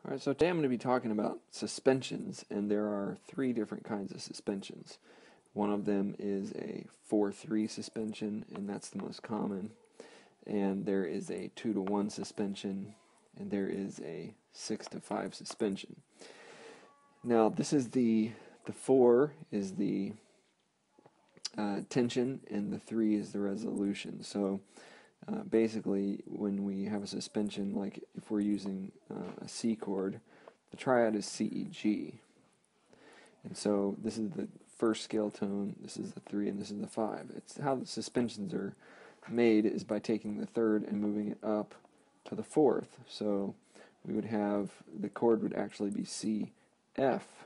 All right, so today I'm going to be talking about suspensions, and there are three different kinds of suspensions. One of them is a 4-3 suspension, and that's the most common. And there is a 2-1 suspension, and there is a 6-5 suspension. Now, this is the 4 is the tension, and the 3 is the resolution. So basically, when we have a suspension, like if we're using a C chord, the triad is C, E, G. And so this is the first scale tone, this is the 3, and this is the 5. It's how the suspensions are made is by taking the third and moving it up to the fourth. So we would have, the chord would actually be C, F,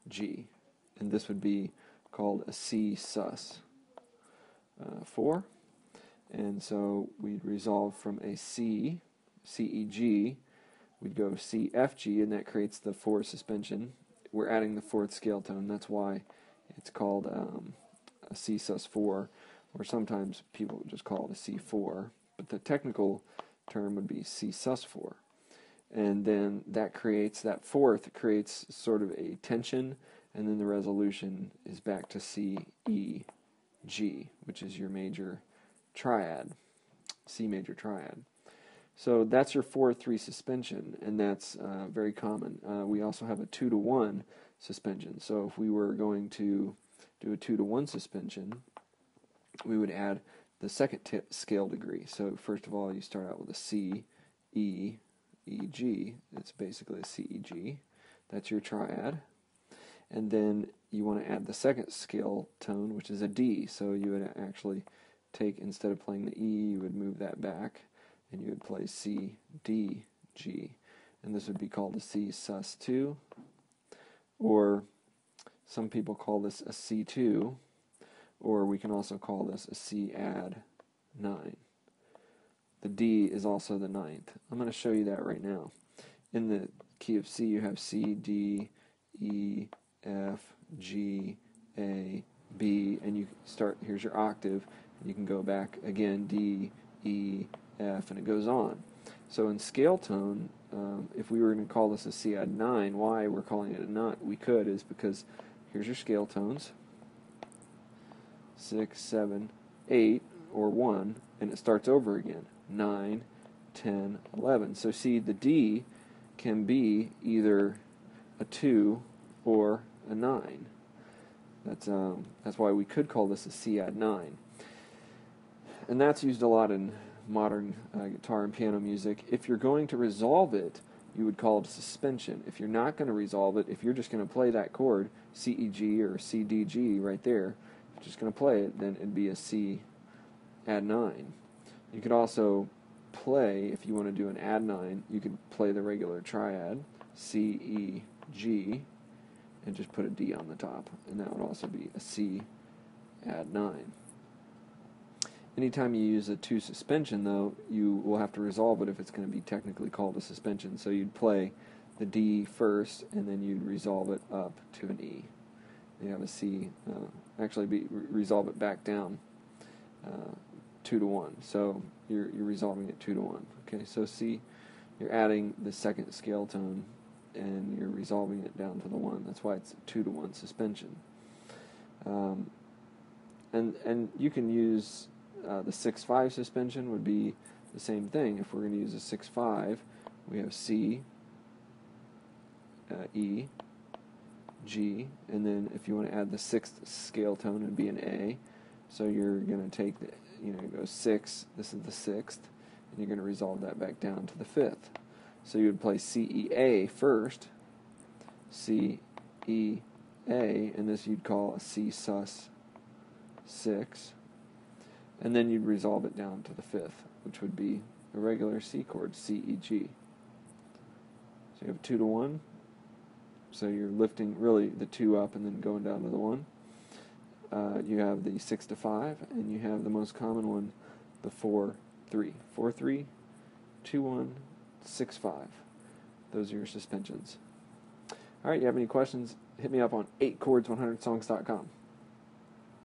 G. And this would be called a C sus 4. And so we'd resolve from a C, C, E, G, we'd go C, F, G, and that creates the 4 suspension. We're adding the fourth scale tone, that's why it's called a C sus 4, or sometimes people would just call it a C4, but the technical term would be C sus 4. And then that fourth creates sort of a tension, and then the resolution is back to C, E, G, which is your major triad, C major triad. So that's your 4-3 suspension, and that's very common. We also have a 2-1 suspension. So if we were going to do a 2-1 suspension, we would add the second scale degree. So first of all, you start out with a C, E, E, G. It's basically a C, E, G. That's your triad. And then you want to add the second scale tone, which is a D. So you would actually take, instead of playing the E, you would move that back, and you would play C, D, G. And this would be called a C sus 2, or some people call this a C2, or we can also call this a C add 9. The D is also the 9th. I'm going to show you that right now. In the key of C, you have C, D, E, F, G, A, B, and you start, here's your octave, and you can go back again, D, E, F, and it goes on. So in scale tone, if we were going to call this a C add 9, why we're calling it a 9, we could, is because here's your scale tones, 6, 7, 8, or 1, and it starts over again, 9, 10, 11. So see, the D can be either a 2 or a 9. That's why we could call this a C add 9. And that's used a lot in modern guitar and piano music. If you're going to resolve it, you would call it a suspension. If you're not going to resolve it, if you're just going to play that chord, C, E, G, or C, D, G right there, if you're just going to play it, then it'd be a C add 9. You could also play, if you want to do an add 9, you could play the regular triad, C, E, G, and just put a D on the top, and that would also be a C add 9. Anytime you use a 2 suspension, though, you will have to resolve it if it's going to be technically called a suspension. So you'd play the D first, and then you'd resolve it up to an E. You have a C, resolve it back down 2-1. So you're resolving it 2-1. Okay, so C, you're adding the second scale tone, and you're resolving it down to the 1. That's why it's a 2-1 suspension. And you can use the 6-5 suspension would be the same thing. If we're going to use a 6-5, we have C, E, G, and then if you want to add the 6th scale tone, it would be an A. So you're going to take go 6, this is the 6th, and you're going to resolve that back down to the 5th. So you would play C, E, A first, C, E, A, and this you'd call a C sus 6. And then you'd resolve it down to the 5th, which would be a regular C chord, C, E, G. So you have 2-1. So you're lifting really the 2 up and then going down to the 1. You have the 6-5, and you have the most common one, the 4-3. 4-3, 2-1, 6-5. Those are your suspensions. All right, you have any questions, hit me up on 8chords100songs.com.